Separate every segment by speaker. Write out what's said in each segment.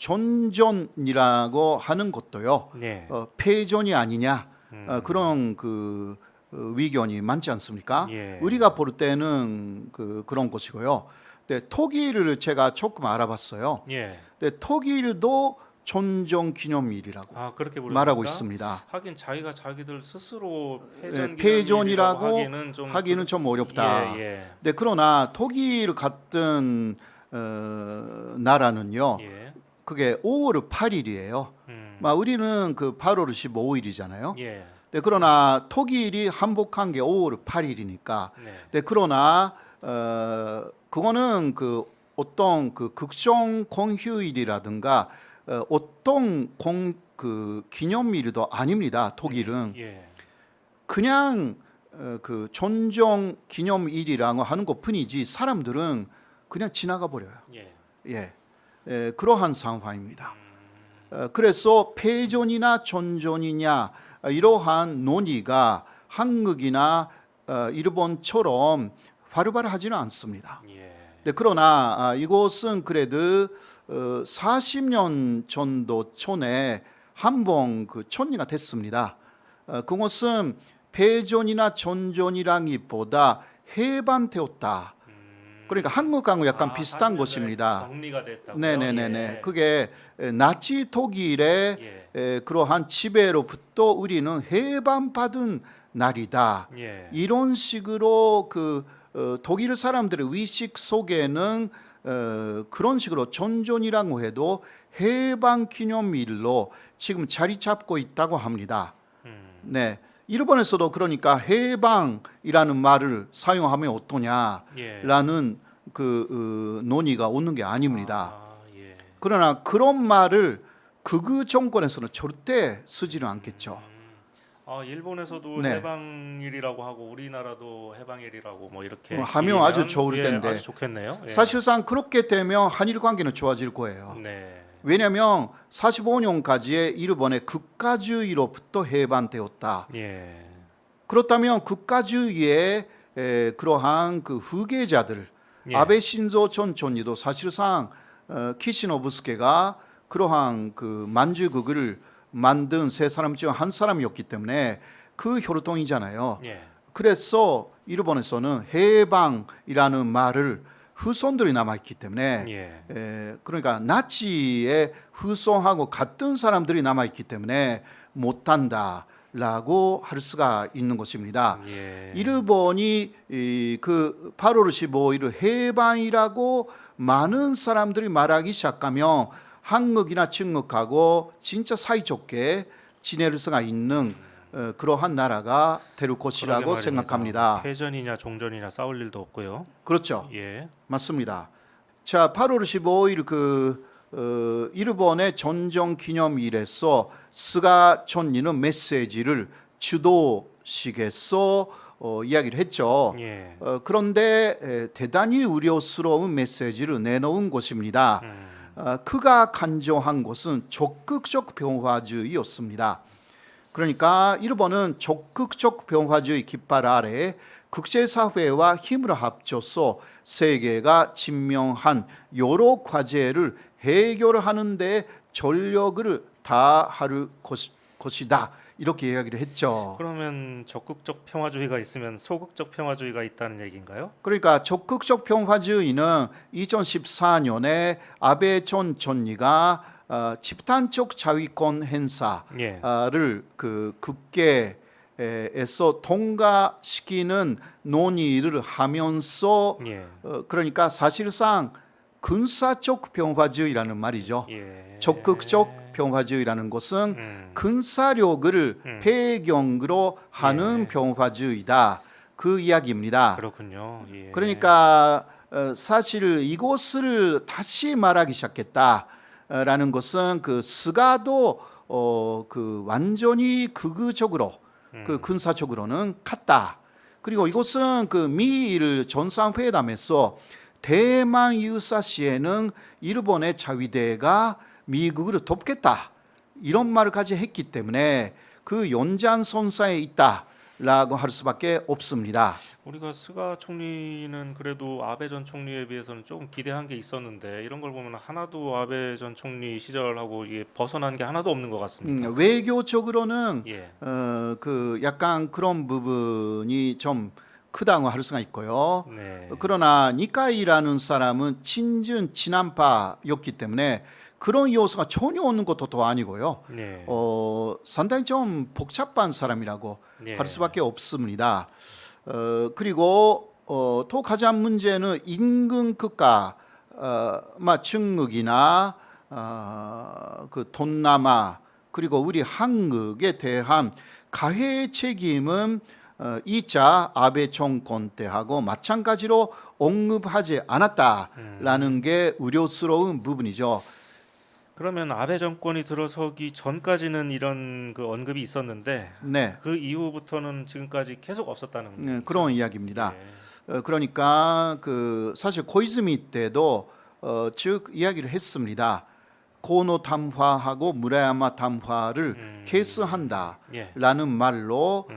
Speaker 1: 존전이라고 하는 것도요.
Speaker 2: 네.
Speaker 1: 패전이 아니냐 그런 그 의견이 많지 않습니까?
Speaker 2: 예.
Speaker 1: 우리가 볼 때는 그런 것이고요. 근데 독일을 제가 조금 알아봤어요.
Speaker 2: 예.
Speaker 1: 근데 독일도 존전기념일이라고
Speaker 2: 아, 그렇게 부릅니까?
Speaker 1: 말하고 있습니다.
Speaker 2: 하긴 자기가 자기들 스스로
Speaker 1: 패전이라고
Speaker 2: 하기는
Speaker 1: 좀 어렵다.
Speaker 2: 예, 예.
Speaker 1: 근데 그러나 독일 같은 나라는요.
Speaker 2: 예.
Speaker 1: 그게 5월 8일이에요. 우리는 그 8월 15일이잖아요.
Speaker 2: 예.
Speaker 1: 네, 그러나 독일이 한복한 게 5월 8일이니까.
Speaker 2: 네.
Speaker 1: 네, 그러나 그거는 그 어떤 그 극정 공휴일이라든가 어떤 그 기념일도 아닙니다. 독일은
Speaker 2: 예.
Speaker 1: 그냥 그 존중 기념일이라고 하는 것뿐이지 사람들은 그냥 지나가 버려요.
Speaker 2: 예.
Speaker 1: 그러한 상황입니다. 그래서 패전이나 존존이냐 이러한 논의가 한국이나 일본처럼 바로바로 않습니다.
Speaker 2: 예.
Speaker 1: 네, 그러나 이것은 그래도 40년 정도 전에 한 번 그 총리가 됐습니다. 그것은 패전이나 존존이라기보다 해방되었다. 그러니까 한국하고 약간 비슷한 것입니다.
Speaker 2: 정리가 됐다고요?
Speaker 1: 네네네네.
Speaker 2: 예.
Speaker 1: 그게 나치 독일의
Speaker 2: 예.
Speaker 1: 그러한 지배로부터 우리는 해방받은 날이다.
Speaker 2: 예.
Speaker 1: 이런 식으로 그 독일 사람들의 의식 속에는 그런 식으로 존존이라고 해도 해방 기념일로 지금 자리 잡고 있다고 합니다. 네. 일본에서도 그러니까 해방이라는 말을 사용하면 어떠냐라는 그 논의가 오는 게 아닙니다.
Speaker 2: 예.
Speaker 1: 그러나 그런 말을 극우 정권에서는 절대 쓰지는 않겠죠.
Speaker 2: 일본에서도
Speaker 1: 네.
Speaker 2: 해방일이라고 하고 우리나라도 해방일이라고 뭐 이렇게
Speaker 1: 하면 아주 좋을 텐데.
Speaker 2: 아주 좋겠네요. 예.
Speaker 1: 사실상 그렇게 되면 한일 관계는 좋아질 거예요.
Speaker 2: 네.
Speaker 1: 왜냐하면 45년까지의 일본의 국가주의로부터 해방되었다.
Speaker 2: 예.
Speaker 1: 그렇다면 국가주의의 그러한 그 후계자들
Speaker 2: 예.
Speaker 1: 아베 신조 전 총리도 사실상 키시노부스케가 그러한 그 만주국을 만든 세 사람 중 한 사람이었기 때문에 그 혈통이잖아요.
Speaker 2: 예.
Speaker 1: 그래서 일본에서는 해방이라는 말을 후손들이 남아있기 때문에
Speaker 2: 예.
Speaker 1: 그러니까 나치의 후손하고 같은 사람들이 남아있기 때문에 못한다라고 할 수가 있는 것입니다.
Speaker 2: 예.
Speaker 1: 일본이 그 8월 15일을 해방이라고 많은 사람들이 말하기 시작하면 한국이나 중국하고 진짜 사이좋게 지낼 수가 있는 그러한 나라가 될 것이라고 생각합니다.
Speaker 2: 패전이냐 종전이냐 싸울 일도 없고요.
Speaker 1: 그렇죠.
Speaker 2: 예.
Speaker 1: 맞습니다. 자, 8월 15일 그 일본의 전정 기념일에서 스가 총리는 메시지를 주도식에서 이야기를 했죠.
Speaker 2: 예.
Speaker 1: 그런데 대단히 우려스러운 메시지를 내놓은 것입니다. 그가 강조한 것은 적극적 평화주의였습니다. 그러니까 일본은 적극적 평화주의 깃발 아래 국제사회와 힘을 합쳐서 세계가 직면한 여러 과제를 해결하는 데 전력을 다할 것이다. 이렇게 이야기를 했죠.
Speaker 2: 그러면 적극적 평화주의가 있으면 소극적 평화주의가 있다는 얘기인가요?
Speaker 1: 그러니까 적극적 평화주의는 2014년에 아베 전 총리가 집단적 자위권 행사를 그 국회에서 통과시키는 논의를 하면서 그러니까 사실상 군사적 평화주의라는 말이죠.
Speaker 2: 예.
Speaker 1: 적극적 평화주의라는 것은 군사력을 배경으로 하는 평화주의다. 그 이야기입니다.
Speaker 2: 그렇군요. 예.
Speaker 1: 그러니까 사실 이것을 다시 말하기 시작했다라는 것은 그 스가도 그 완전히 극우적으로 그 군사적으로는 갔다. 그리고 이것은 그 미일 정상회담에서 대만 유사시에는 일본의 자위대가 미국을 돕겠다 이런 말까지 했기 때문에 그 연장선상에 있다 라고 할 수밖에 없습니다.
Speaker 2: 우리가 스가 총리는 그래도 아베 전 총리에 비해서는 조금 기대한 게 있었는데 이런 걸 보면 하나도 아베 전 총리 시절하고 이게 벗어난 게 하나도 없는 것 같습니다.
Speaker 1: 외교적으로는
Speaker 2: 예,
Speaker 1: 그 약간 그런 부분이 좀 크다고 할 수가 있고요.
Speaker 2: 네,
Speaker 1: 그러나 니카이라는 사람은 친한파였기 때문에 그런 요소가 전혀 없는 것도 또 아니고요.
Speaker 2: 네,
Speaker 1: 상당히 좀 복잡한 사람이라고
Speaker 2: 네.
Speaker 1: 할 수밖에 없습니다. 그리고 또 가장 문제는 인근 국가, 중국이나 그 동남아 그리고 우리 한국에 대한 가해 책임은 2차 아베 정권 때하고 마찬가지로 언급하지 않았다라는 게 우려스러운 부분이죠.
Speaker 2: 그러면 아베 정권이 들어서기 전까지는 이런 그 언급이 있었는데
Speaker 1: 네,
Speaker 2: 그 이후부터는 지금까지 계속 없었다는 얘기죠.
Speaker 1: 그런 이야기입니다.
Speaker 2: 예,
Speaker 1: 그러니까 그 사실 고이즈미 때도 쭉 이야기를 했습니다. 고노 담화하고 무라야마 담화를 개수한다라는
Speaker 2: 예,
Speaker 1: 말로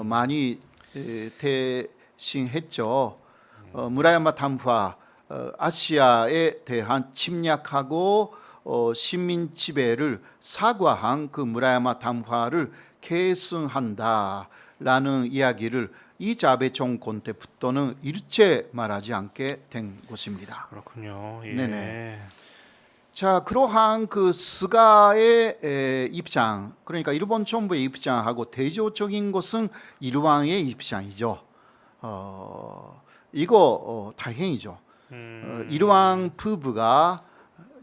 Speaker 1: 많이 대신했죠. 무라야마 담화 아시아에 대한 침략하고 식민 지배를 사과한 그 무라야마 담화를 계승한다라는 이야기를 이자 아베 정권 때부터는 일체 말하지 않게 된 것입니다.
Speaker 2: 그렇군요. 예.
Speaker 1: 네네. 자, 그러한 그 스가의 입장, 그러니까 일본 정부의 입장하고 대조적인 것은 일왕의 입장이죠. 이거 다행이죠. 일왕 부부가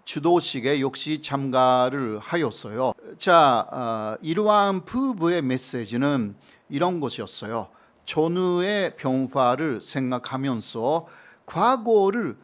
Speaker 1: 주도식에 역시 참가를 하였어요. 자, 일왕 부부의 메시지는 이런 것이었어요. 전후의 변화를 생각하면서 과거를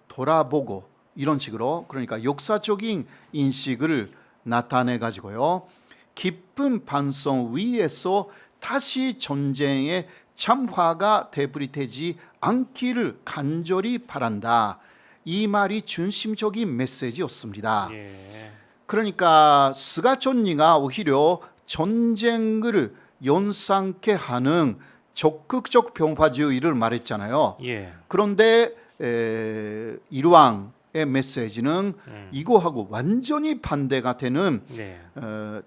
Speaker 1: 돌아보고 이런 식으로 그러니까 역사적인 인식을 나타내 가지고요. 깊은 반성 위에서 다시 전쟁의 참화가 되풀이되지 않기를 간절히 바란다. 이 말이 중심적인 메시지였습니다.
Speaker 2: 예.
Speaker 1: 그러니까 스가 총리가 오히려 전쟁을 연상케 하는 적극적 병화주의를 말했잖아요.
Speaker 2: 예.
Speaker 1: 그런데 일왕의 메시지는 이거하고 완전히 반대가 되는
Speaker 2: 네.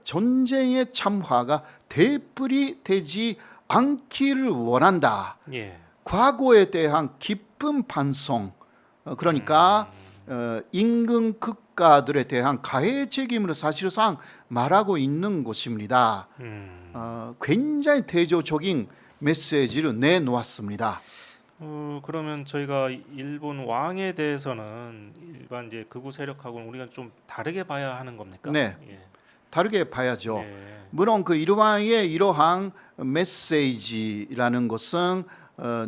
Speaker 1: 전쟁의 참화가 되풀이되지 않기를 원한다.
Speaker 2: 예.
Speaker 1: 과거에 대한 깊은 반성, 그러니까 인근 국가들에 대한 가해 책임을 사실상 말하고 있는 것입니다. 굉장히 대조적인 메시지를 내놓았습니다.
Speaker 2: 그러면 저희가 일본 왕에 대해서는 일반 이제 극우 세력하고는 우리가 좀 다르게 봐야 하는 겁니까?
Speaker 1: 네.
Speaker 2: 예.
Speaker 1: 다르게 봐야죠.
Speaker 2: 네.
Speaker 1: 물론 그 일왕의 이러한 메시지라는 것은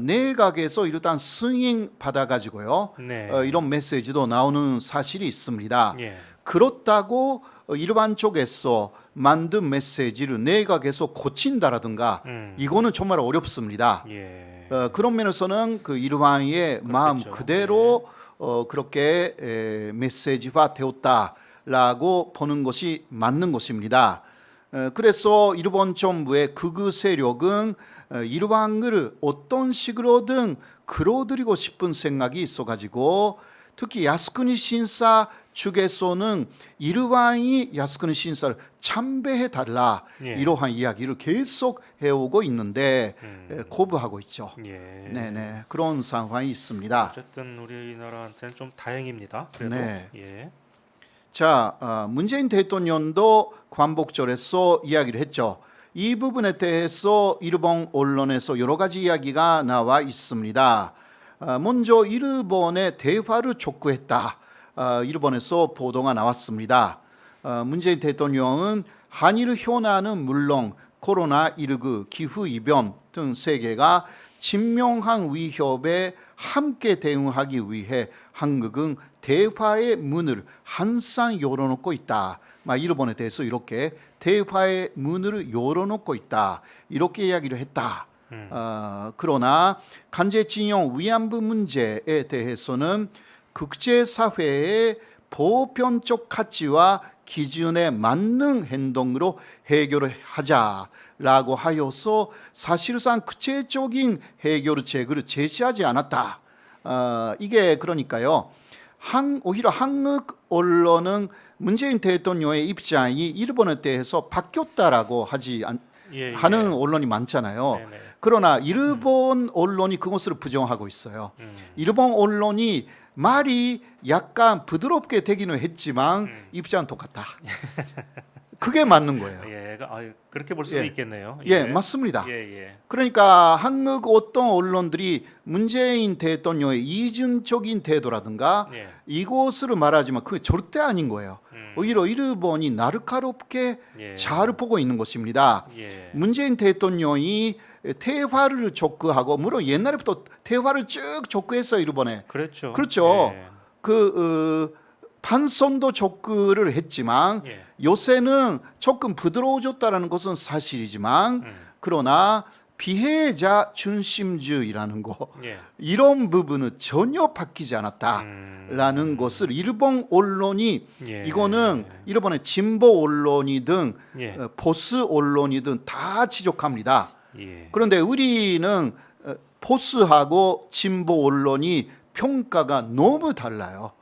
Speaker 1: 내각에서 일단 승인 받아가지고요.
Speaker 2: 네.
Speaker 1: 이런 메시지도 나오는 사실이 있습니다.
Speaker 2: 예.
Speaker 1: 그렇다고 일반 쪽에서 만든 메시지를 내각에서 고친다라든가 이거는 정말 어렵습니다.
Speaker 2: 예.
Speaker 1: 그런 면에서는 그 일왕의 마음
Speaker 2: 그렇겠죠.
Speaker 1: 그대로 그렇게 메시지화 되었다라고 보는 것이 맞는 것입니다. 그래서 일본 정부의 극우 세력은 일왕을 어떤 식으로든 끌어들이고 싶은 생각이 있어가지고 특히 야스쿠니 신사 측에서는 일왕이 야스쿠니 신사를 참배해 달라
Speaker 2: 예.
Speaker 1: 이러한 이야기를 계속 해오고 있는데 거부하고 있죠.
Speaker 2: 예.
Speaker 1: 네네 그런 상황이 있습니다.
Speaker 2: 어쨌든 우리나라한테는 좀 다행입니다. 그래도
Speaker 1: 네.
Speaker 2: 예.
Speaker 1: 자, 문재인 대통령도 광복절에서 이야기를 했죠. 이 부분에 대해서 일본 언론에서 여러 가지 이야기가 나와 있습니다. 먼저 일본의 대화를 촉구했다. 일본에서 보도가 나왔습니다. 문재인 대통령은 한일 현안은 물론 코로나19 기후이변 등 세계가 진명한 위협에 함께 대응하기 위해 한국은 대화의 문을 항상 열어놓고 있다. 일본에 대해서 이렇게 대화의 문을 열어놓고 있다. 이렇게 이야기를 했다. 그러나 강제징용 위안부 문제에 대해서는 국제사회의 보편적 가치와 기준에 맞는 행동으로 해결을 하자라고 하여서 사실상 구체적인 해결책을 제시하지 않았다. 이게 그러니까요. 오히려 한국 언론은 문재인 대통령의 입장이 일본에 대해서 바뀌었다라고
Speaker 2: 예,
Speaker 1: 하는 언론이 많잖아요.
Speaker 2: 네네.
Speaker 1: 그러나 일본 언론이 그것을 부정하고 있어요. 일본 언론이 말이 약간 부드럽게 되기는 했지만 입장은 똑같다. 그게 맞는 거예요.
Speaker 2: 예, 그렇게 볼 수도
Speaker 1: 예.
Speaker 2: 있겠네요.
Speaker 1: 예, 맞습니다.
Speaker 2: 예, 예.
Speaker 1: 그러니까 한국 어떤 언론들이 문재인 대통령의 이중적인 태도라든가
Speaker 2: 예.
Speaker 1: 이것을 말하지만 그게 절대 아닌 거예요. 오히려 일본이 날카롭게
Speaker 2: 예.
Speaker 1: 잘 보고 있는 것입니다.
Speaker 2: 예.
Speaker 1: 문재인 대통령이 대화를 촉구하고 물론 옛날부터 대화를 쭉 촉구했어요 일본에.
Speaker 2: 그렇죠.
Speaker 1: 그렇죠.
Speaker 2: 예.
Speaker 1: 판선도 촉구를 했지만
Speaker 2: 예.
Speaker 1: 요새는 조금 부드러워졌다라는 것은 사실이지만 그러나 피해자 중심주의라는 거
Speaker 2: 예.
Speaker 1: 이런 부분은 전혀 바뀌지 않았다라는 것을 일본 언론이
Speaker 2: 예.
Speaker 1: 이거는 일본의 진보 언론이든
Speaker 2: 예.
Speaker 1: 보수 언론이든 다 지적합니다.
Speaker 2: 예.
Speaker 1: 그런데 우리는 보수하고 진보 언론이 평가가 너무 달라요.